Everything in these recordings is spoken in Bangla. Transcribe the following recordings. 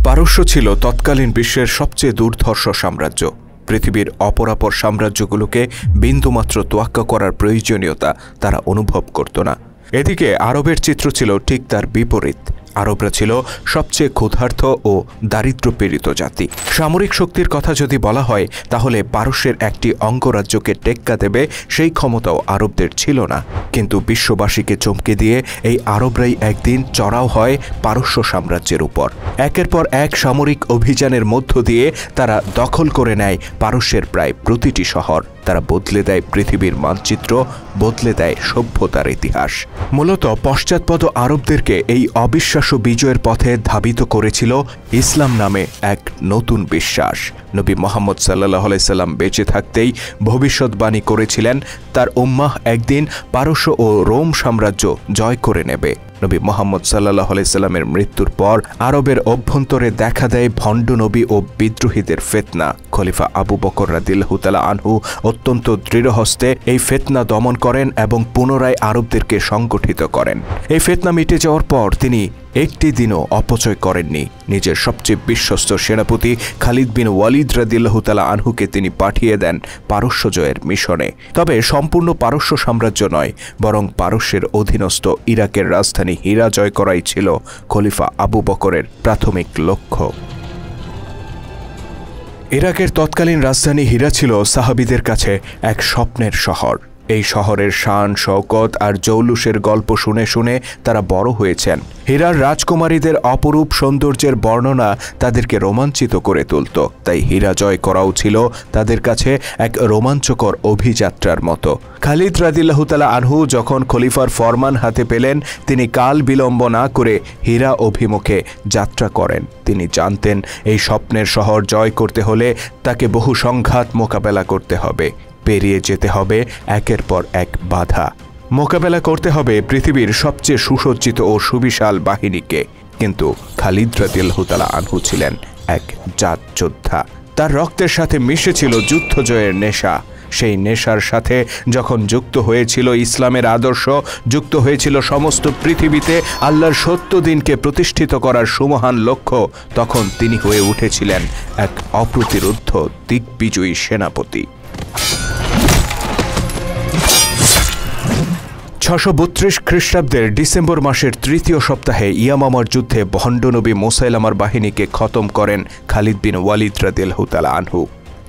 পারস্য ছিল তৎকালীন বিশ্বের সবচেয়ে দুর্ধর্ষ সাম্রাজ্য। পৃথিবীর অপরাপর সাম্রাজ্যগুলোকে বিন্দুমাত্র তোয়াক্কা করার প্রয়োজনীয়তা তারা অনুভব করত না। এদিকে আরবের চিত্র ছিল ঠিক তার বিপরীত। আরবরা ছিল সবচেয়ে ক্ষুধার্ত ও দারিদ্র্যপীড়িত জাতি। সামরিক শক্তির কথা যদি বলা হয় তাহলে পারস্যের একটি অঙ্গরাজ্যকে টেক্কা দেবে সেই ক্ষমতাও আরবদের ছিল না। কিন্তু বিশ্ববাসীকে চমকে দিয়ে এই আরবরাই একদিন চড়াও হয় পারস্য সাম্রাজ্যের উপর। একের পর এক সামরিক অভিযানের মধ্য দিয়ে তারা দখল করে নেয় পারস্যের প্রায় প্রতিটি শহর। তারা বদলে দেয় পৃথিবীর মানচিত্র, বদলে দেয় সভ্যতার ইতিহাস। মূলত পশ্চাৎপদ আরবদেরকে এই অবিশ্বাস্য বিজয়ের পথে ধাবিত করেছিল ইসলাম নামে এক নতুন বিশ্বাস। নবী মুহাম্মদ সাল্লাল্লাহু আলাইহি সাল্লাম বেঁচে থাকতেই ভবিষ্যৎবাণী করেছিলেন তার উম্মাহ একদিন পারস্য ও রোম সাম্রাজ্য জয় করে নেবে। নবী মুহাম্মদ সাল্লাল্লাহু আলাইহি সাল্লামের মৃত্যুর পর আরবের অভ্যন্তরে দেখা দেয় ভণ্ড নবী ও বিদ্রোহীদের ফিতনা। খলিফা আবু বকর রাদিয়াল্লাহু তাআলা আনহু অত্যন্ত দৃঢ়হস্তে এই ফিতনা দমন করেন এবং পুনরায় আরবদেরকে সংগঠিত করেন। এই ফিতনা মিটে যাওয়ার পর তিনি একটি দিনও অপচয় করেননি। নিজের সবচেয়ে বিশ্বস্ত সেনাপতি খালিদ বিন ওয়ালিদ রাদিয়াল্লাহু তাআলা আনহুকে তিনি পাঠিয়ে দেন পারস্য জয়ের মিশনে। তবে সম্পূর্ণ পারস্য সাম্রাজ্য নয়, বরং পারস্যের অধীনস্থ ইরাকের রাজধানী হীরা জয় করাই ছিল খলিফা আবু বকরের প্রাথমিক লক্ষ্য। ইরাকের তৎকালীন রাজধানী হীরা ছিল সাহাবীদের কাছে এক স্বপ্নের শহর। এই শহরের শান শওকত আর জৌলুসের গল্প শুনে শুনে তারা বড় হয়েছেন। হীরার রাজকুমারীদের অপরূপ সৌন্দর্যের বর্ণনা তাদেরকে রোমাঞ্চিত করে তুলত। তাই হীরা জয় করাও ছিল তাদের কাছে এক রোমাঞ্চকর অভিযাত্রার মতো। খালিদ রাদিয়াল্লাহু তাআলা আনহু যখন খলিফার ফরমান হাতে পেলেন, তিনি কাল বিলম্ব না করে হীরা অভিমুখে যাত্রা করেন। তিনি জানতেন এই স্বপ্নের শহর জয় করতে হলে তাকে বহু সংঘাত মোকাবেলা করতে হবে, পেরিয়ে যেতে হবে একের পর এক বাধা, মোকাবেলা করতে হবে পৃথিবীর সবচেয়ে সুসজ্জিত ও সুবিশাল বাহিনীকে। কিন্তু খালিদ রাদিয়াল্লাহু তাআলা আনহু ছিলেন এক জাত যোদ্ধা। তার রক্তের সাথে মিশেছিল যুদ্ধ জয়ের নেশা। সেই নেশার সাথে যখন যুক্ত হয়েছিল ইসলামের আদর্শ, যুক্ত হয়েছিল সমস্ত পৃথিবীতে আল্লাহর সত্য দিনকে প্রতিষ্ঠিত করার সুমহান লক্ষ্য, তখন তিনি হয়ে উঠেছিলেন এক অপ্রতিরোধ্য দিগ্বিজয়ী সেনাপতি। 632 খ্রিস্টাব্দের ডিসেম্বর মাসের তৃতীয় সপ্তাহে ইয়ামামার যুদ্ধে ভণ্ড নবী মুসাইলামার বাহিনীকে খতম করেন খালিদ বিন ওয়ালিদ রাদিয়াল্লাহু তাআলা আনহু।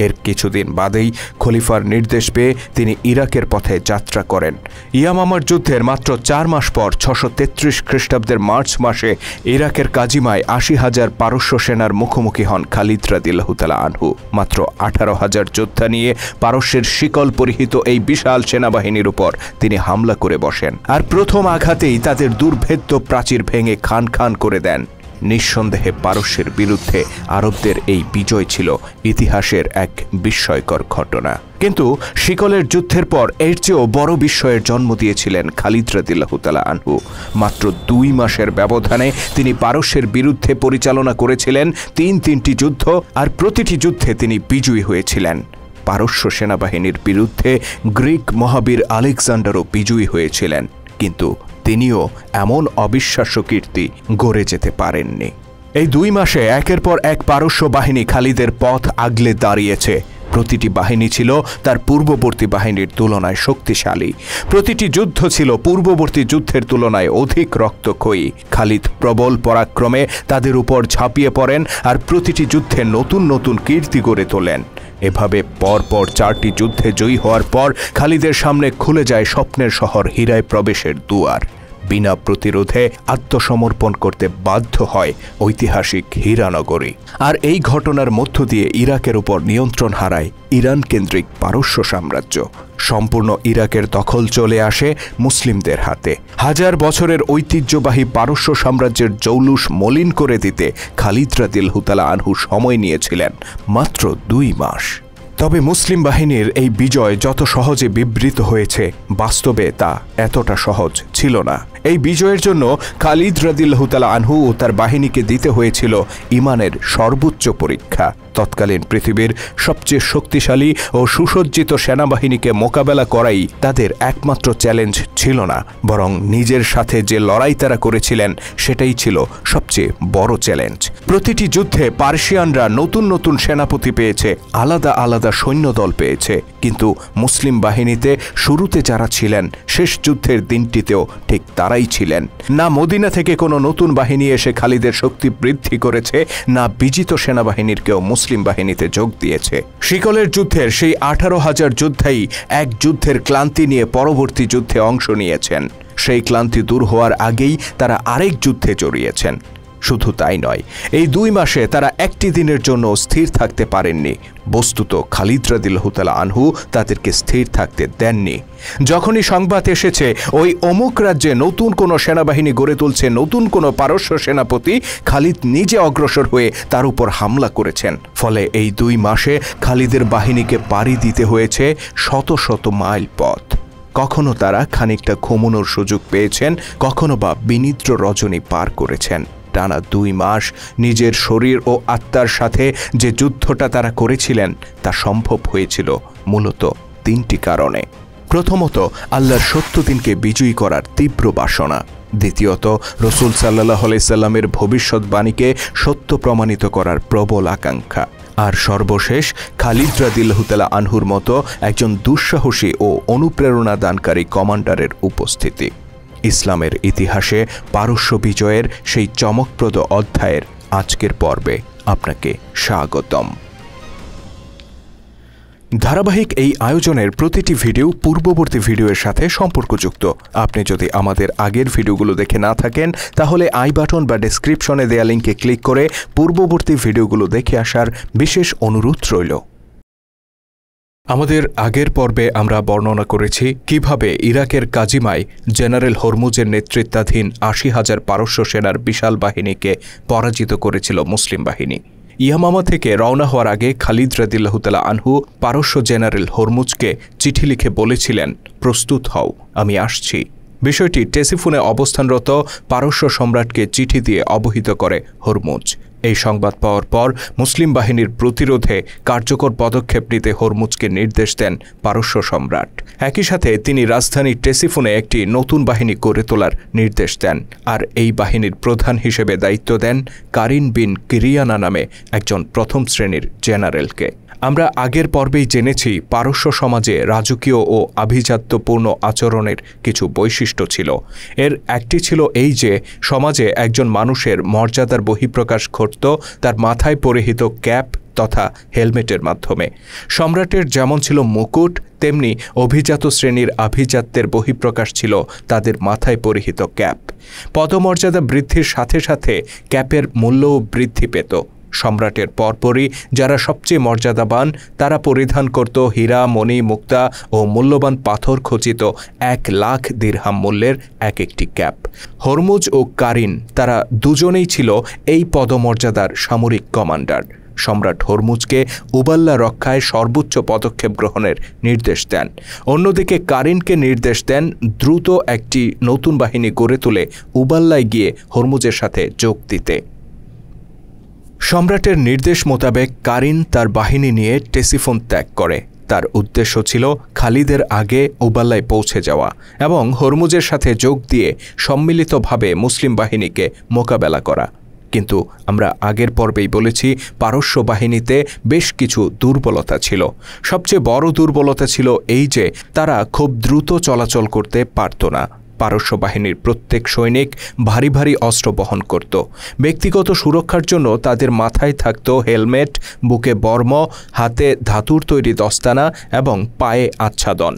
এর কিছুদিন বাদেই খলিফার নির্দেশ পেয়ে তিনি ইরাকের পথে যাত্রা করেন। ইয়ামামার যুদ্ধের মাত্র 4 মাস পর 633 খ্রিস্টাব্দের মার্চ মাসে ইরাকের কাজিমায় 80,000 পারস্য সেনার মুখোমুখি হন খালিদ রাদিয়াল্লাহু তাআলা আনহু। মাত্র 18,000 যোদ্ধা নিয়ে পারস্যের শিকল পরিহিত এই বিশাল সেনাবাহিনীর উপর তিনি হামলা করে বসেন, আর প্রথম আঘাতেই তাদের দুর্ভেদ্য প্রাচীর ভেঙে খান খান করে দেন। নিঃসন্দেহে পারস্যের বিরুদ্ধে আরবদের এই বিজয় ছিল ইতিহাসের এক বিস্ময়কর ঘটনা। কিন্তু শিকলের যুদ্ধের পর এর চেয়েও বড় বিস্ময়ের জন্ম দিয়েছিলেন খালিদ রাদিয়াল্লাহু তাআলা আনহু। মাত্র 2 মাসের ব্যবধানে তিনি পারস্যের বিরুদ্ধে পরিচালনা করেছিলেন তিনটি যুদ্ধ, আর প্রতিটি যুদ্ধে তিনি বিজয়ী হয়েছিলেন। পারস্য সেনাবাহিনীর বিরুদ্ধে গ্রিক মহাবীর আলেকজান্ডারও বিজয়ী হয়েছিলেন, কিন্তু তিনিও এমন অবিশ্বাস্য কীর্তি গড়ে যেতে পারেননি। এই 2 মাসে একের পর এক পারস্য বাহিনী খালিদের পথ আগলে দাঁড়িয়েছে। প্রতিটি বাহিনী ছিল তার পূর্ববর্তী বাহিনীর তুলনায় শক্তিশালী। প্রতিটি যুদ্ধ ছিল পূর্ববর্তী যুদ্ধের তুলনায় অধিক রক্তক্ষয়ী। খালিদ প্রবল পরাক্রমে তাদের উপর ঝাঁপিয়ে পড়েন, আর প্রতিটি যুদ্ধে নতুন নতুন কীর্তি গড়ে তোলেন। এভাবে পরপর 4টি যুদ্ধে জয়ী হওয়ার পর খালিদের সামনে খুলে যায় স্বপ্নের শহর হীরায় প্রবেশের দুয়ার। বিনা প্রতিরোধে আত্মসমর্পণ করতে বাধ্য হয় ঐতিহাসিক হীরানগরী। আর এই ঘটনার মধ্য দিয়ে ইরাকের উপর নিয়ন্ত্রণ হারায় ইরান কেন্দ্রিক পারস্য সাম্রাজ্য। সম্পূর্ণ ইরাকের দখল চলে আসে মুসলিমদের হাতে। 1000 বছরের ঐতিহ্যবাহী পারস্য সাম্রাজ্যের জৌলুস মলিন করে দিতে খালিদ রাদিয়াল্লাহু তাআলা আনহু সময় নিয়েছিলেন মাত্র 2 মাস। তবে মুসলিম বাহিনীর এই বিজয় যত সহজে বিবৃত হয়েছে, বাস্তবে তা এতটা সহজ ছিল না। এই বিজয়ের জন্য খালিদ রাদিয়াল্লাহু তাআলা আনহু ও তার বাহিনীকে দিতে হয়েছিল ঈমানের সর্বোচ্চ পরীক্ষা। তৎকালীন পৃথিবীর সবচেয়ে শক্তিশালী ও সুসজ্জিত সেনাবাহিনীকে মোকাবেলা করাই তাদের একমাত্র চ্যালেঞ্জ ছিল না, বরং নিজের সাথে যে লড়াই তারা করেছিলেন সেটাই ছিল সবচেয়ে বড় চ্যালেঞ্জ। প্রতিটি যুদ্ধে পার্সিয়ানরা নতুন নতুন সেনাপতি পেয়েছে, আলাদা আলাদা সৈন্যদল পেয়েছে, কিন্তু মুসলিম বাহিনীতে শুরুতে যারা ছিলেন শেষ যুদ্ধের দিনটিতেও ঠিক তারাই ছিলেন। না মদিনা থেকে কোনো নতুন বাহিনী এসে খালিদের শক্তি বৃদ্ধি করেছে, না বিজিত সেনাবাহিনীর কেউ মুসলিম বাহিনীতে যোগ দিয়েছে। শিকলের যুদ্ধের সেই 18,000 যোদ্ধাই এক যুদ্ধের ক্লান্তি নিয়ে পরবর্তী যুদ্ধে অংশ নিয়েছেন। সেই ক্লান্তি দূর হওয়ার আগেই তারা আরেক যুদ্ধে জড়িয়েছেন। শুধু তাই নয়, এই 2 মাসে তারা একটি দিনের জন্য স্থির থাকতে পারেননি। বস্তুত খালিদ রাদিয়াল্লাহু তাআলা আনহু তাদেরকে স্থির থাকতে দেননি। যখনই সংবাদ এসেছে ওই অমুক রাজ্যে নতুন কোনো সেনাবাহিনী গড়ে তুলছে নতুন কোনো পারস্য সেনাপতি, খালিদ নিজে অগ্রসর হয়ে তার উপর হামলা করেছেন। ফলে এই 2 মাসে খালিদের বাহিনীকে পাড়ি দিতে হয়েছে শত শত মাইল পথ। কখনো তারা খানিকটা ঘুমানোর সুযোগ পেয়েছেন, কখনো বা বিনিদ্র রজনী পার করেছেন। টানা 2 মাস নিজের শরীর ও আত্মার সাথে যে যুদ্ধটা তারা করেছিলেন তা সম্ভব হয়েছিল মূলত 3টি কারণে। প্রথমত, আল্লাহর সত্য দিনকে বিজয়ী করার তীব্র বাসনা। দ্বিতীয়ত, রাসূল সাল্লাল্লাহু আলাইহি সাল্লামের ভবিষ্যৎবাণীকে সত্য প্রমাণিত করার প্রবল আকাঙ্ক্ষা। আর সর্বশেষ, খালিদ রাদিয়াল্লাহু তাআলা আনহুর মতো একজন দুঃসাহসী ও অনুপ্রেরণা দানকারী কমান্ডারের উপস্থিতি। ইসলামের ইতিহাসে পারস্য বিজয়ের সেই চমকপ্রদ অধ্যায়ের আজকের পর্বে আপনাকে স্বাগতম। ধারাবাহিক এই আয়োজনের প্রতিটি ভিডিও পূর্ববর্তী ভিডিওর সাথে সম্পর্কযুক্ত। আপনি যদি আমাদের আগের ভিডিওগুলো দেখে না থাকেন তাহলে আই বাটন বা ডেসক্রিপশনে দেয়া লিঙ্কে ক্লিক করে পূর্ববর্তী ভিডিওগুলো দেখে আসার বিশেষ অনুরোধ রইল। আমাদের আগের পর্বে আমরা বর্ণনা করেছি কিভাবে ইরাকের কাজিমায় জেনারেল হরমুজের নেতৃত্বাধীন 80,000 পারস্য সেনার বিশাল বাহিনীকে পরাজিত করেছিল মুসলিম বাহিনী। ইয়ামামা থেকে রওনা হওয়ার আগে খালিদ রাদিয়াল্লাহু তাআলা আনহু পারস্য জেনারেল হরমুজকে চিঠি লিখে বলেছিলেন, প্রস্তুত হও, আমি আসছি। বিষয়টি টেসিফুনে অবস্থানরত পারস্য সম্রাটকে চিঠি দিয়ে অবহিত করে হরমুজ। এই সংবাদ পাওয়ার পর মুসলিম বাহিনীর প্রতিরোধে কার্যকর পদক্ষেপ নিতে হরমুজকে নির্দেশ দেন পারস্য সম্রাট। একই সাথে তিনি রাজধানী টেসিফুনে একটি নতুন বাহিনী গড়ে তোলার নির্দেশ দেন, আর এই বাহিনীর প্রধান হিসেবে দায়িত্ব দেন কারিন বিন কিরিয়ানা নামে একজন প্রথম শ্রেণীর জেনারেলকে। আমরা আগের পর্বেই জেনেছি পারস্য সমাজে রাজকীয় ও আভিজাত্যপূর্ণ আচরণের কিছু বৈশিষ্ট্য ছিল। এর একটি ছিল এই যে সমাজে একজন মানুষের মর্যাদার বহিঃপ্রকাশ ঘটত তার মাথায় পরিহিত ক্যাপ তথা হেলমেটের মাধ্যমে। সম্রাটের যেমন ছিল মুকুট, তেমনি অভিজাত শ্রেণীর আভিজাত্যের বহিঃপ্রকাশ ছিল তাদের মাথায় পরিহিত ক্যাপ। পদমর্যাদা বৃদ্ধির সাথে সাথে ক্যাপের মূল্যও বৃদ্ধি পেত। সম্রাটের পরপরই যারা সবচেয়ে মর্যাদাবান তারা পরিধান করত হীরা, মণি, মুক্তা ও মূল্যবান পাথর খচিত 1,00,000 দিরহাম মূল্যের এক একটি ক্যাপ। হরমুজ ও কারিন তারা দুজনেই ছিল এই পদমর্যাদার সামরিক কমান্ডার। সম্রাট হরমুজকে উবাল্লা রক্ষায় সর্বোচ্চ পদক্ষেপ গ্রহণের নির্দেশ দেন। অন্যদিকে কারিনকে নির্দেশ দেন দ্রুত একটি নতুন বাহিনী গড়ে তুলে উবাল্লায় গিয়ে হরমুজের সাথে যোগ দিতে। সম্রাটের নির্দেশ মোতাবেক কারিন তার বাহিনী নিয়ে টেসিফুন ত্যাগ করে। তার উদ্দেশ্য ছিল খালিদের আগে উবাল্লায় পৌঁছে যাওয়া এবং হরমুজের সাথে যোগ দিয়ে সম্মিলিতভাবে মুসলিম বাহিনীকে মোকাবেলা করা। কিন্তু আমরা আগের পর্বেই বলেছি পারস্য বাহিনীতে বেশ কিছু দুর্বলতা ছিল। সবচেয়ে বড় দুর্বলতা ছিল এই যে তারা খুব দ্রুত চলাচল করতে পারত না। পারস্য বাহিনীর প্রত্যেক সৈনিক ভারী ভারী অস্ত্র বহন করত। ব্যক্তিগত সুরক্ষার জন্য তাদের মাথায় থাকত হেলমেট, বুকে বর্ম, হাতে ধাতুর তৈরি দস্তানা এবং পায়ে আচ্ছাদন।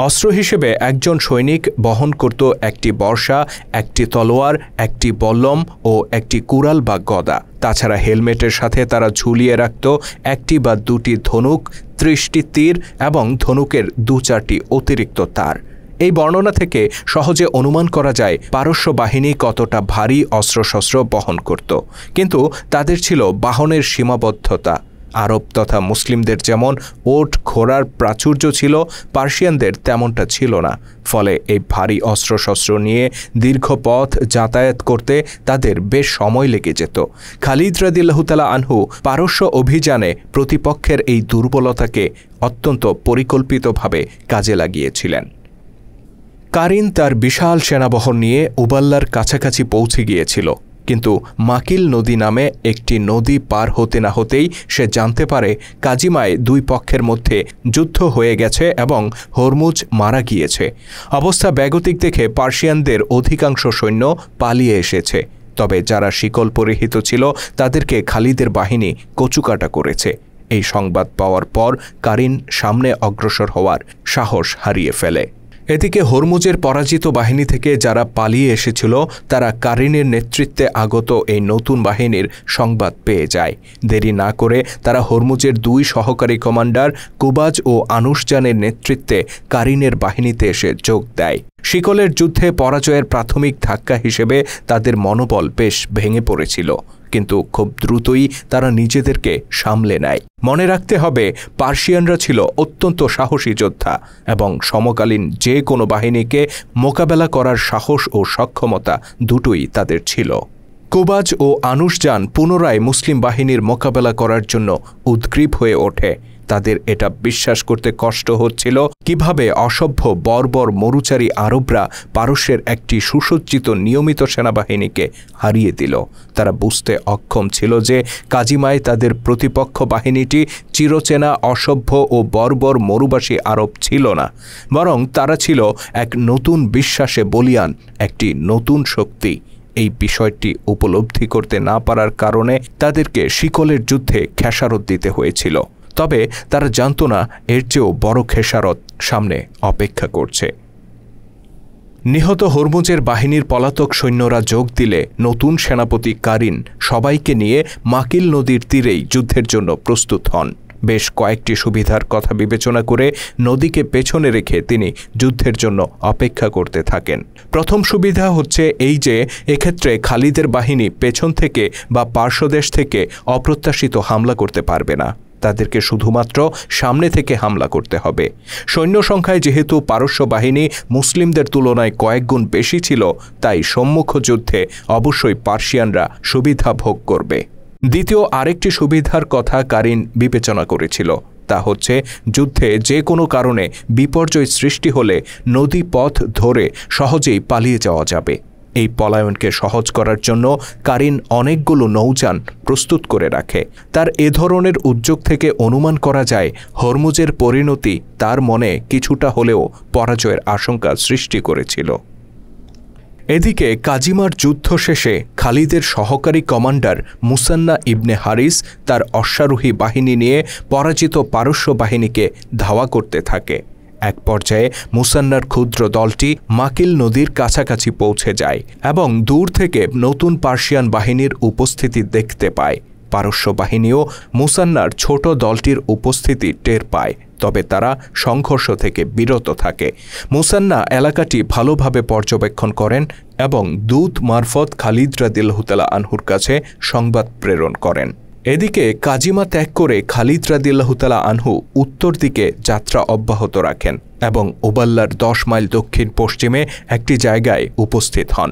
অস্ত্র হিসেবে একজন সৈনিক বহন করত একটি বর্শা, একটি তলোয়ার, একটি বল্লম ও একটি কুড়াল বা গদা। তাছাড়া হেলমেটের সাথে তারা ঝুলিয়ে রাখত একটি বা দুটি ধনুক, 30টি তীর এবং ধনুকের 2-4টি অতিরিক্ত তার। এই বর্ণনা থেকে সহজে অনুমান করা যায় পারস্য বাহিনী কতটা ভারী অস্ত্রশস্ত্র বহন করত। কিন্তু তাদের ছিল বাহনের সীমাবদ্ধতা। আরব তথা মুসলিমদের যেমন ওট ঘোড়ার প্রাচুর্য ছিল, পার্সিয়ানদের তেমনটা ছিল না। ফলে এই ভারী অস্ত্রশস্ত্র নিয়ে দীর্ঘ পথ যাতায়াত করতে তাদের বেশ সময় লেগে যেত। খালিদ রাদিয়াল্লাহু তাআলা আনহু পারস্য অভিযানে প্রতিপক্ষের এই দুর্বলতাকে অত্যন্ত পরিকল্পিতভাবে কাজে লাগিয়েছিলেন। কারিন তার বিশাল সেনাবহর নিয়ে উবাল্লার কাছাকাছি পৌঁছে গিয়েছিল, কিন্তু মাকিল নদী নামে একটি নদী পার হতে না হতেই সে জানতে পারে কাজিমায় দুই পক্ষের মধ্যে যুদ্ধ হয়ে গেছে এবং হরমুজ মারা গিয়েছে। অবস্থা বেগতিক দেখে পার্সিয়ানদের অধিকাংশ সৈন্য পালিয়ে এসেছে, তবে যারা শিকল পরিহিত ছিল তাদেরকে খালিদের বাহিনী কচুকাটা করেছে। এই সংবাদ পাওয়ার পর কারিন সামনে অগ্রসর হওয়ার সাহস হারিয়ে ফেলে। এদিকে হরমুজের পরাজিত বাহিনী থেকে যারা পালিয়ে এসেছিল তারা কারিনের নেতৃত্বে আগত এই নতুন বাহিনীর সংবাদ পেয়ে যায়। দেরি না করে তারা হরমুজের দুই সহকারী কমান্ডার কুবাজ ও আনুশজানের নেতৃত্বে কারিনের বাহিনীতে এসে যোগ দেয়। শিকলের যুদ্ধে পরাজয়ের প্রাথমিক ধাক্কা হিসেবে তাদের মনোবল বেশ ভেঙে পড়েছিল, কিন্তু খুব দ্রুতই তারা নিজেদেরকে সামলে নেয়। মনে রাখতে হবে, পার্সিয়ানরা ছিল অত্যন্ত সাহসী যোদ্ধা এবং সমকালীন যে কোনো বাহিনীকে মোকাবেলা করার সাহস ও সক্ষমতা দুটোই তাদের ছিল। কুবাজ ও আনুশজান পুনরায় মুসলিম বাহিনীর মোকাবেলা করার জন্য উদ্গ্রীব হয়ে ওঠে। তাদের এটা বিশ্বাস করতে কষ্ট হচ্ছিল কিভাবে অসভ্য বর্বর মরুচারী আরবরা পারস্যের একটি সুসজ্জিত নিয়মিত সেনাবাহিনীকে হারিয়ে দিল। তারা বুঝতে অক্ষম ছিল যে কাজিমায় তাদের প্রতিপক্ষ বাহিনীটি চিরচেনা অসভ্য ও বর্বর মরুবাসী আরব ছিল না, বরং তারা ছিল এক নতুন বিশ্বাসে বলীয়ান একটি নতুন শক্তি। এই বিষয়টি উপলব্ধি করতে না পারার কারণে তাদেরকে শিকলের যুদ্ধে খেসারত দিতে হয়েছিল। তবে তারা জানত না এর চেয়েও বড় খেসারত সামনে অপেক্ষা করছে। নিহত হরমুজের বাহিনীর পলাতক সৈন্যরা যোগ দিলে নতুন সেনাপতি কারিন সবাইকে নিয়ে মাকিল নদীর তীরেই যুদ্ধের জন্য প্রস্তুত হন। বেশ কয়েকটি সুবিধার কথা বিবেচনা করে নদীকে পেছনে রেখে তিনি যুদ্ধের জন্য অপেক্ষা করতে থাকেন। প্রথম সুবিধা হচ্ছে এই যে এক্ষেত্রে খালিদের বাহিনী পেছন থেকে বা পার্শ্বদেশ থেকে অপ্রত্যাশিত হামলা করতে পারবে না, তাদেরকে শুধুমাত্র সামনে থেকে হামলা করতে হবে। সৈন্য সংখ্যায় যেহেতু পারস্য বাহিনী মুসলিমদের তুলনায় কয়েক গুণ বেশি ছিল, তাই সম্মুখ যুদ্ধে অবশ্যই পার্সিয়ানরা সুবিধা ভোগ করবে। দ্বিতীয় আরেকটি সুবিধার কথা কারিন বিবেচনা করেছিল, তা হচ্ছে যুদ্ধে যে কোনো কারণে বিপর্যয় সৃষ্টি হলে নদী পথ ধরে সহজেই পালিয়ে যাওয়া যাবে। এই পলায়নকে সহজ করার জন্য কারিন অনেকগুলো নৌযান প্রস্তুত করে রাখে। তার এ ধরনের উদ্যোগ থেকে অনুমান করা যায় হরমুজের পরিণতি তার মনে কিছুটা হলেও পরাজয়ের আশঙ্কা সৃষ্টি করেছিল। এদিকে কাজিমার যুদ্ধ শেষে খালিদের সহকারী কমান্ডার মুসান্না ইবনে হারিস তার অশ্বারোহী বাহিনী নিয়ে পরাজিত পারস্য বাহিনীকে ধাওয়া করতে থাকে। এক পর্যায়ে মুসান্নার ক্ষুদ্র দলটি মাকিল নদীর কাছাকাছি পৌঁছে যায় এবং দূর থেকে নতুন পার্সিয়ান বাহিনীর উপস্থিতি দেখতে পায়। পারস্য বাহিনীও মুসান্নার ছোট দলটির উপস্থিতি টের পায়, তবে তারা সংঘর্ষ থেকে বিরত থাকে। মুসান্না এলাকাটি ভালোভাবে পর্যবেক্ষণ করেন এবং দূত মারফত খালিদ রাদিয়াল্লাহু তাআলা আনহুর কাছে সংবাদ প্রেরণ করেন। এদিকে কাজিমা ত্যাগ করে খালিদ রাদিয়াল্লাহু তাআলা আনহু উত্তর দিকে যাত্রা অব্যাহত রাখেন এবং উবাল্লার 10 মাইল দক্ষিণ পশ্চিমে একটি জায়গায় উপস্থিত হন।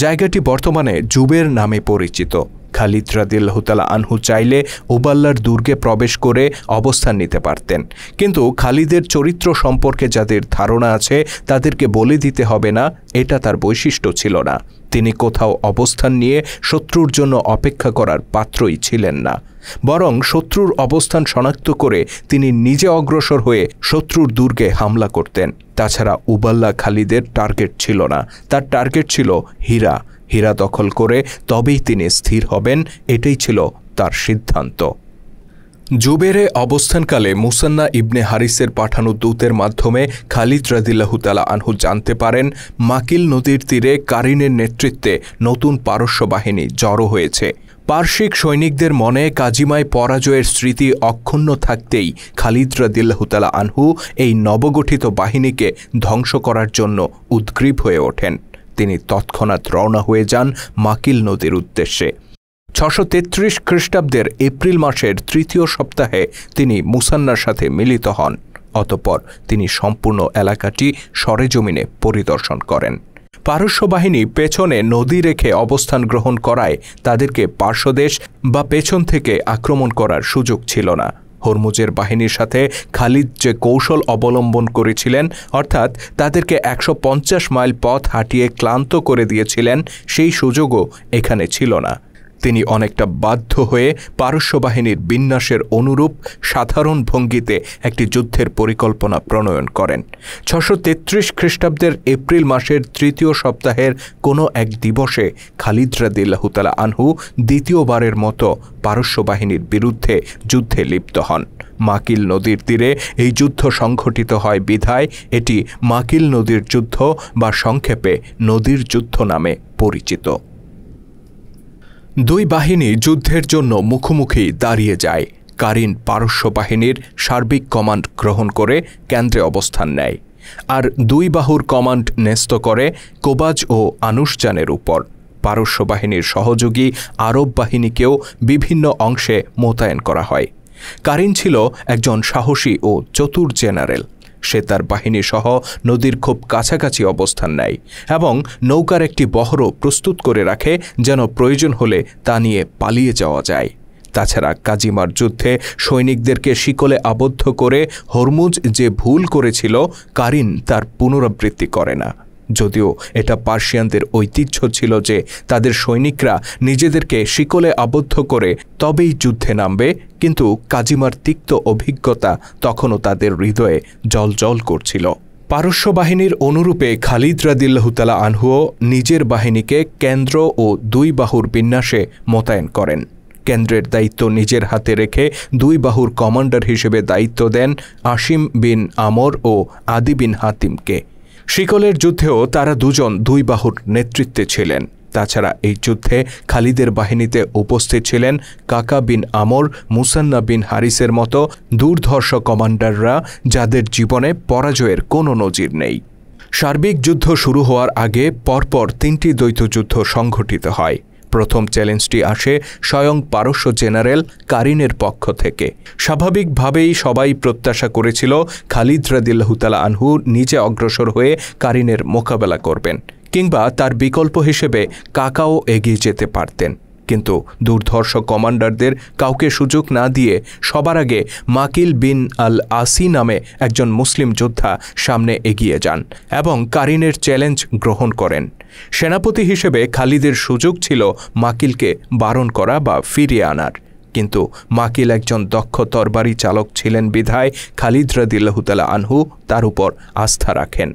জায়গাটি বর্তমানে জুবের নামে পরিচিত। খালিদ রাদিয়াল্লাহু তাআলা আনহু চাইলে উবাল্লার দুর্গে প্রবেশ করে অবস্থান নিতে পারতেন, কিন্তু খালিদের চরিত্র সম্পর্কে যাদের ধারণা আছে তাদেরকে বলে দিতে হবে না, এটা তার বৈশিষ্ট্য ছিল না। তিনি কোথাও অবস্থান নিয়ে শত্রুর জন্য অপেক্ষা করার পাত্রই ছিলেন না, বরং শত্রুর অবস্থান শনাক্ত করে তিনি নিজে অগ্রসর হয়ে শত্রুর দুর্গে হামলা করতেন। তাছাড়া উবাল্লা খালিদের টার্গেট ছিল না, তার টার্গেট ছিল হীরা। হীরা দখল করে তবেই তিনি স্থির হবেন, এটাই ছিল তার সিদ্ধান্ত। জুবেরে অবস্থানকালে মুসান্না ইবনে হারিসের পাঠানো দূতের মাধ্যমে খালিদ রাদিয়াল্লাহু তাআলা আনহু জানতে পারেন মাকিল নদীর তীরে কারিনের নেতৃত্বে নতুন পারস্য বাহিনী জড়ো হয়েছে। পার্শ্বিক সৈনিকদের মনে কাজিমায় পরাজয়ের স্মৃতি অক্ষুণ্ণ থাকতেই খালিদ রাদিয়াল্লাহু তাআলা আনহু এই নবগঠিত বাহিনীকে ধ্বংস করার জন্য উদ্গ্রীব হয়ে ওঠেন। তিনি তৎক্ষণাৎ রওনা হয়ে যান মাকিল নদীর উদ্দেশ্যে। 633 খ্রিস্টাব্দের এপ্রিল মাসের তৃতীয় সপ্তাহে তিনি মুসান্নার সাথে মিলিত হন। অতঃপর তিনি সম্পূর্ণ এলাকাটি সরেজমিনে পরিদর্শন করেন। পারস্য বাহিনী পেছনে নদী রেখে অবস্থান গ্রহণ করায় তাদেরকে পার্শ্বদেশ বা পেছন থেকে আক্রমণ করার সুযোগ ছিল না। হরমুজের বাহিনীর সাথে খালিদ যে কৌশল অবলম্বন করেছিলেন, অর্থাৎ তাদেরকে 150 মাইল পথ হাঁটিয়ে ক্লান্ত করে দিয়েছিলেন, সেই সুযোগও এখানে ছিল না। তিনি অনেকটা বাধ্য হয়ে পারস্য বাহিনীর বিন্যাসের অনুরূপ সাধারণ ভঙ্গিতে একটি যুদ্ধের পরিকল্পনা প্রণয়ন করেন। 633 খ্রিস্টাব্দের এপ্রিল মাসের তৃতীয় সপ্তাহের কোনো এক দিবসে খালিদ রাদিয়াল্লাহু তাআলা আনহু দ্বিতীয়বারের মতো পারস্য বাহিনীর বিরুদ্ধে যুদ্ধে লিপ্ত হন। মাকিল নদীর তীরে এই যুদ্ধ সংঘটিত হয় বিধায় এটি মাকিল নদীর যুদ্ধ বা সংক্ষেপে নদীর যুদ্ধ নামে পরিচিত। দুই বাহিনী যুদ্ধের জন্য মুখোমুখি দাঁড়িয়ে যায়। কারিন পারস্য বাহিনীর সার্বিক কমান্ড গ্রহণ করে কেন্দ্রে অবস্থান নেয়, আর দুই বাহুর কমান্ড ন্যস্ত করে কোবাজ ও আনুশজানের উপর। পারস্য বাহিনীর সহযোগী আরব বাহিনীকেও বিভিন্ন অংশে মোতায়েন করা হয়। কারিন ছিল একজন সাহসী ও চতুর জেনারেল। সে তার বাহিনী সহ নদীর খুব কাছাকাছি অবস্থান নেয় এবং নৌকার একটি বহরও প্রস্তুত করে রাখে, যেন প্রয়োজন হলে তা নিয়ে পালিয়ে যাওয়া যায়। তাছাড়া কাজিমার যুদ্ধে সৈনিকদেরকে শিকলে আবদ্ধ করে হরমুজ যে ভুল করেছিল, কারিন তার পুনরাবৃত্তি করে না। যদিও এটা পার্সিয়ানদের ঐতিহ্য ছিল যে তাদের সৈনিকরা নিজেদেরকে শিকলে আবদ্ধ করে তবেই যুদ্ধে নামবে, কিন্তু কাজিমার তিক্ত অভিজ্ঞতা তখনও তাদের হৃদয়ে জ্বলজ্বল করছিল। পারস্য বাহিনীর অনুরূপে খালিদ রাদিয়াল্লাহু তাআলা আনহুও নিজের বাহিনীকে কেন্দ্র ও দুই বাহুর বিন্যাসে মোতায়েন করেন। কেন্দ্রের দায়িত্ব নিজের হাতে রেখে দুই বাহুর কমান্ডার হিসেবে দায়িত্ব দেন আসিম বিন আমর ও আদি বিন হাতিমকে। শিকলের যুদ্ধেও তারা দুজন দুই বাহুর নেতৃত্বে ছিলেন। তাছাড়া এই যুদ্ধে খালিদের বাহিনীতে উপস্থিত ছিলেন কাকা বিন আমর, মুসান্না বিন হারিসের মতো দুর্ধর্ষ কমান্ডাররা, যাদের জীবনে পরাজয়ের কোনো নজির নেই। সার্বিক যুদ্ধ শুরু হওয়ার আগে পরপর 3টি দ্বৈত যুদ্ধ সংঘটিত হয়। প্রথম চ্যালেঞ্জটি আসে স্বয়ং পারস্য জেনারেল কারিনের পক্ষ থেকে। স্বাভাবিকভাবেই সবাই প্রত্যাশা করেছিল খালিদ রাদিয়াল্লাহু তাআলা আনহু নিজে অগ্রসর হয়ে কারিনের মোকাবেলা করবেন, কিংবা তার বিকল্প হিসেবে কাকাও এগিয়ে যেতে পারতেন। কিন্তু দুর্ধর্ষ কমান্ডারদের কাউকে সুযোগ না দিয়ে সবার আগে মাকিল বিন আল আসি নামে একজন মুসলিম যোদ্ধা সামনে এগিয়ে যান এবং কারিনের চ্যালেঞ্জ গ্রহণ করেন। সেনাপতি হিসেবে খালিদের সুযোগ ছিল মাকিলকে বারণ করা বা ফিরিয়ে আনার, কিন্তু মাকিল একজন দক্ষ তরবারি চালক ছিলেন বিধায় খালিদ রাদিয়াল্লাহু তাআলা আনহু তার উপর আস্থা রাখেন।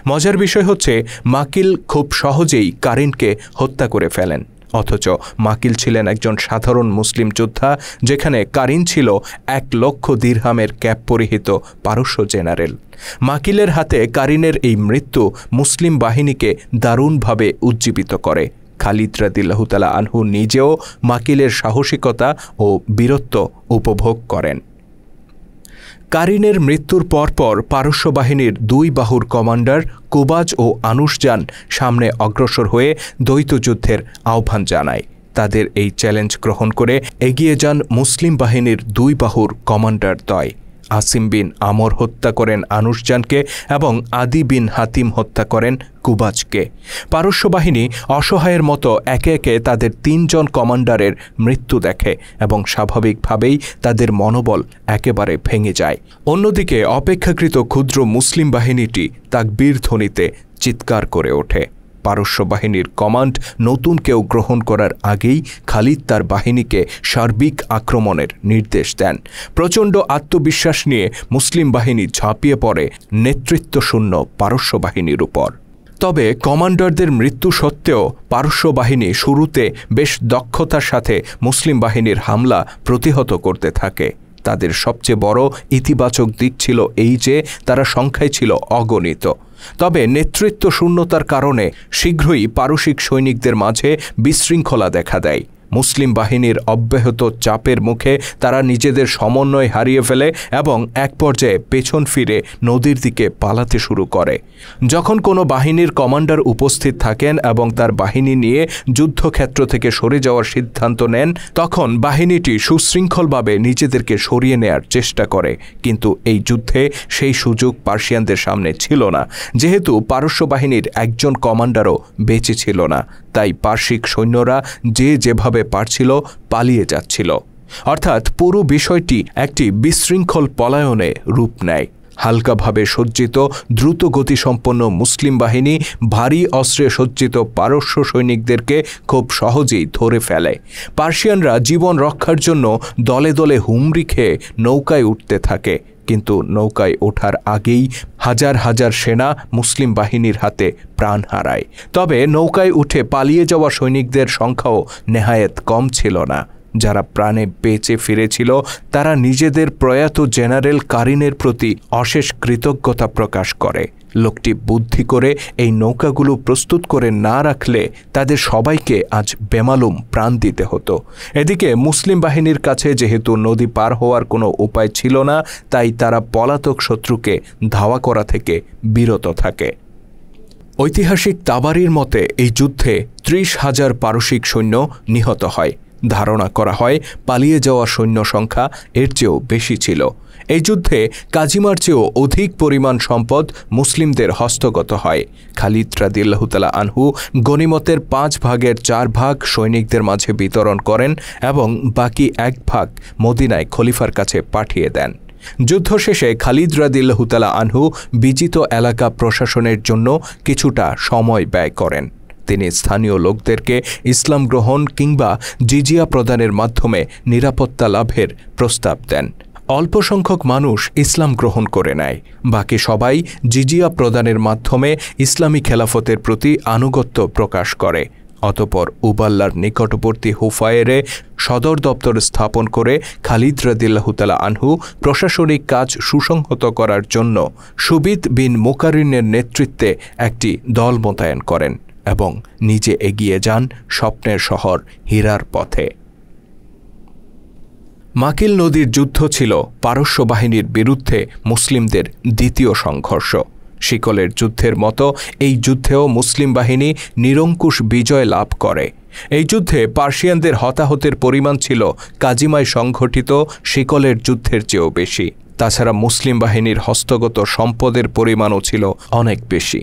মজার বিষয় হচ্ছে, মাকিল খুব সহজেই কারিনকে হত্যা করে ফেলেন, অথচ মাকিল ছিলেন একজন সাধারণ মুসলিম যোদ্ধা, যেখানে কারিন ছিল 1,00,000 দিরহামের ক্যাপ পরিহিত পারস্য জেনারেল। মাকিলের হাতে কারিনের এই মৃত্যু মুসলিম বাহিনীকে দারুণভাবে উজ্জীবিত করে। খালিদ রাদিয়াল্লাহু তাআলা আনহু নিজেও মাকিলের সাহসিকতা ও বীরত্ব উপভোগ করেন। কারিনের মৃত্যুর পরপর পারস্য বাহিনীর দুই বাহুর কমান্ডার কোবাজ ও আনুশজান সামনে অগ্রসর হয়ে দ্বৈত যুদ্ধের আহ্বান জানায়। তাদের এই চ্যালেঞ্জ গ্রহণ করে এগিয়ে যান মুসলিম বাহিনীর দুই বাহুর কমান্ডার দ্বয়। আসিম বিন আমর হত্যা করেন আনুশজানকে এবং আদি বিন হাতিম হত্যা করেন কুবাজকে। পারস্য বাহিনী অসহায়ের মতো একে একে তাদের 3 জন কমান্ডারের মৃত্যু দেখে এবং স্বাভাবিকভাবেই তাদের মনোবল একেবারে ভেঙে যায়। অন্যদিকে অপেক্ষাকৃত ক্ষুদ্র মুসলিম বাহিনীটি তাকবীর ধ্বনিতে চিৎকার করে ওঠে। পারস্য বাহিনীর কমান্ড নতুন কেউ গ্রহণ করার আগেই খালিদ তার বাহিনীকে সার্বিক আক্রমণের নির্দেশ দেন। প্রচণ্ড আত্মবিশ্বাস নিয়ে মুসলিম বাহিনী ঝাঁপিয়ে পড়ে নেতৃত্বশূন্য পারস্য বাহিনীর উপর। তবে কমান্ডারদের মৃত্যু সত্ত্বেও পারস্য বাহিনী শুরুতে বেশ দক্ষতার সাথে মুসলিম বাহিনীর হামলা প্রতিহত করতে থাকে। তাদের সবচেয়ে বড় ইতিবাচক দিক ছিল এই যে তারা সংখ্যায় ছিল অগণিত। তবে নেতৃত্ব শূন্যতার কারণে শীঘ্রই পারসিক সৈনিকদের মাঝে বিশৃঙ্খলা দেখা দেয়। মুসলিম বাহিনীর অব্যাহত চাপের মুখে তারা নিজেদের সমন্বয় হারিয়ে ফেলে এবং এক পর্যায়ে পেছন ফিরে নদীর দিকে পালাতে শুরু করে। যখন কোনো বাহিনীর কমান্ডার উপস্থিত থাকেন এবং তার বাহিনী নিয়ে যুদ্ধক্ষেত্র থেকে সরে যাওয়ার সিদ্ধান্ত নেন, তখন বাহিনীটি সুশৃঙ্খলভাবে নিজেদেরকে সরিয়ে নেয়ার চেষ্টা করে। কিন্তু এই যুদ্ধে সেই সুযোগ পার্সিয়ানদের সামনে ছিল না, যেহেতু পারস্য বাহিনীর একজন কমান্ডারও বেঁচে ছিল না। তাই পার্শ্বিক সৈন্যরা যে যেভাবে পারছিল পালিয়ে যাচ্ছিল। অর্থাৎ পুরো বিষয়টি একটি বিশৃঙ্খল পলায়নে রূপ নেয়। হালকাভাবে সজ্জিত দ্রুত গতিসম্পন্ন মুসলিম বাহিনী ভারী অস্ত্রে সজ্জিত পারস্য সৈনিকদেরকে খুব সহজেই ধরে ফেলে। পার্সিয়ানরা জীবন রক্ষার জন্য দলে দলে হুমড়ি খেয়ে নৌকায় উঠতে থাকে, কিন্তু নৌকায় ওঠার আগেই হাজার হাজার সেনা মুসলিম বাহিনীর হাতে প্রাণ হারায়। তবে নৌকায় উঠে পালিয়ে যাওয়া সৈনিকদের সংখ্যাও নেহায়েত কম ছিল না। যারা প্রাণে বেঁচে ফিরেছিল তারা নিজেদের প্রয়াত জেনারেল কারিনের প্রতি অশেষ কৃতজ্ঞতা প্রকাশ করে। লোকটি বুদ্ধি করে এই নৌকাগুলো প্রস্তুত করে না রাখলে তাদের সবাইকে আজ বেমালুম প্রাণ দিতে হতো। এদিকে মুসলিম বাহিনীর কাছে যেহেতু নদী পার হওয়ার কোনো উপায় ছিল না, তাই তারা পলাতক শত্রুকে ধাওয়া করা থেকে বিরত থাকে। ঐতিহাসিক তাবারির মতে এই যুদ্ধে ৩০,০০০ পারসিক সৈন্য নিহত হয়। ধারণা করা হয় পালিয়ে যাওয়া সৈন্য সংখ্যা এর চেয়েও বেশি ছিল। এই যুদ্ধে কাজিমার চেয়েও অধিক পরিমাণ সম্পদ মুসলিমদের হস্তগত হয়। খালিদ রাদিয়াল্লাহু তাআলা আনহু গনিমতের ৫ ভাগের ৪ ভাগ সৈনিকদের মাঝে বিতরণ করেন এবং বাকি ১ ভাগ মদিনায় খলিফার কাছে পাঠিয়ে দেন। যুদ্ধ শেষে খালিদ রাদিয়াল্লাহু তাআলা আনহু বিজিত এলাকা প্রশাসনের জন্য কিছুটা সময় ব্যয় করেন। তিনি স্থানীয় লোকদেরকে ইসলাম গ্রহণ কিংবা জিজিয়া প্রদানের মাধ্যমে নিরাপত্তা লাভের প্রস্তাব দেন। অল্প সংখ্যক মানুষ ইসলাম গ্রহণ করে নেয়, বাকি সবাই জিজিয়া প্রদানের মাধ্যমে ইসলামী খেলাফতের প্রতি আনুগত্য প্রকাশ করে। অতঃপর উবাল্লার নিকটবর্তী হুফায়েরে সদর দপ্তর স্থাপন করে খালিদ রাদিয়াল্লাহু তাআলা আনহু প্রশাসনিক কাজ সুসংহত করার জন্য সুবিদ বিন মুকারিনের নেতৃত্বে একটি দল মোতায়েন করেন এবং নিজে এগিয়ে যান স্বপ্নের শহর হীরার পথে। মাকিল নদীর যুদ্ধ ছিল পারস্য বাহিনীর বিরুদ্ধে মুসলিমদের দ্বিতীয় সংঘর্ষ। শিকলের যুদ্ধের মতো এই যুদ্ধেও মুসলিম বাহিনী নিরঙ্কুশ বিজয় লাভ করে। এই যুদ্ধে পার্সিয়ানদের হতাহতের পরিমাণ ছিল কাজিমায় সংঘটিত শিকলের যুদ্ধের চেয়েও বেশি। তাছাড়া মুসলিম বাহিনীর হস্তগত সম্পদের পরিমাণও ছিল অনেক বেশি।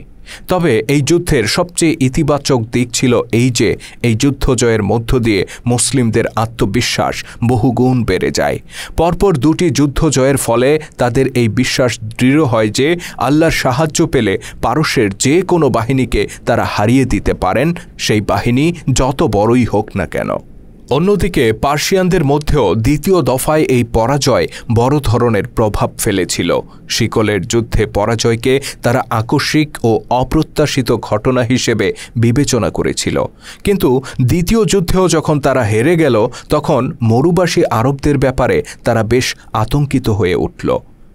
তবে এই যুদ্ধের সবচেয়ে ইতিবাচক দিক ছিল এই যে এই যুদ্ধ জয়ের মধ্য দিয়ে মুসলিমদের আত্মবিশ্বাস বহুগুণ বেড়ে যায়। পরপর দুটি যুদ্ধ জয়ের ফলে তাদের এই বিশ্বাস দৃঢ় হয় যে আল্লাহর সাহায্য পেলে পারস্যের যে কোনো বাহিনীকে তারা হারিয়ে দিতে পারেন, সেই বাহিনী যত বড়ই হোক না কেন। অন্যদিকে পার্সিয়ানদের মধ্যেও দ্বিতীয় দফায় এই পরাজয় বড় ধরনের প্রভাব ফেলেছিল। শিকলের যুদ্ধে পরাজয়কে তারা আকস্মিক ও অপ্রত্যাশিত ঘটনা হিসেবে বিবেচনা করেছিল, কিন্তু দ্বিতীয় যুদ্ধেও যখন তারা হেরে গেল তখন মরুবাসী আরবদের ব্যাপারে তারা বেশ আতঙ্কিত হয়ে উঠল।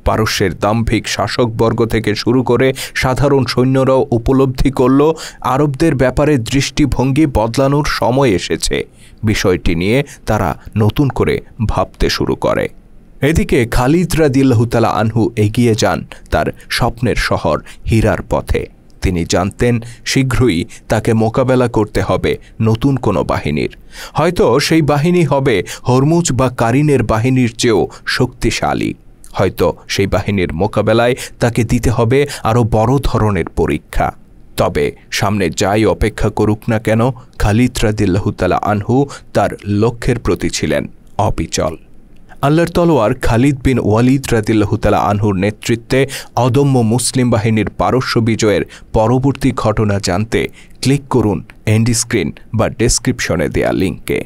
পারস্যের দাম্ভিক শাসকবর্গ থেকে শুরু করে সাধারণ সৈন্যরাও উপলব্ধি করল আরবদের ব্যাপারে দৃষ্টিভঙ্গি বদলানোর সময় এসেছে। বিষয়টি নিয়ে তারা নতুন করে ভাবতে শুরু করে। এদিকে খালিদ রাদিয়াল্লাহু তাআলা আনহু এগিয়ে যান তার স্বপ্নের শহর হীরার পথে। তিনি জানতেন শীঘ্রই তাকে মোকাবেলা করতে হবে নতুন কোনো বাহিনীর। হয়তো সেই বাহিনী হবে হরমুজ বা কারিনের বাহিনীর চেয়েও শক্তিশালী। হয়তো সেই বাহিনীর মোকাবেলায় তাকে দিতে হবে আরও বড় ধরনের পরীক্ষা। তবে সামনে যাই অপেক্ষা করুক না কেন, খালিদ রাদিয়াল্লাহু তাআলা আনহু তার লক্ষ্যের প্রতি ছিলেন অবিচল। আল্লাহর তলোয়ার খালিদ বিন ওয়ালিদ রাদিয়াল্লাহু তাআলা আনহুর নেতৃত্বে অদম্য মুসলিম বাহিনীর পারস্য বিজয়ের পরবর্তী ঘটনা জানতে ক্লিক করুন এন্ড স্ক্রিন বা ডেসক্রিপশনে দেয়া লিঙ্কে।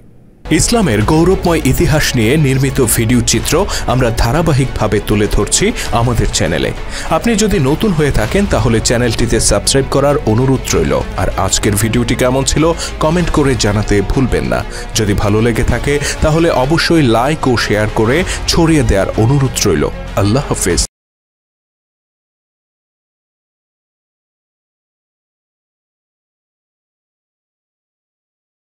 ইসলামের গৌরবময় ইতিহাস নিয়ে নির্মিত ভিডিও চিত্র আমরা ধারাবাহিকভাবে তুলে ধরছি আমাদের চ্যানেলে। আপনি যদি নতুন হয়ে থাকেন তাহলে চ্যানেলটিতে সাবস্ক্রাইব করার অনুরোধ রইল। আর আজকের ভিডিওটি কেমন ছিল কমেন্ট করে জানাতে ভুলবেন না। যদি ভালো লেগে থাকে তাহলে অবশ্যই লাইক ও শেয়ার করে ছড়িয়ে দেওয়ার অনুরোধ রইল। আল্লাহ হাফেজ।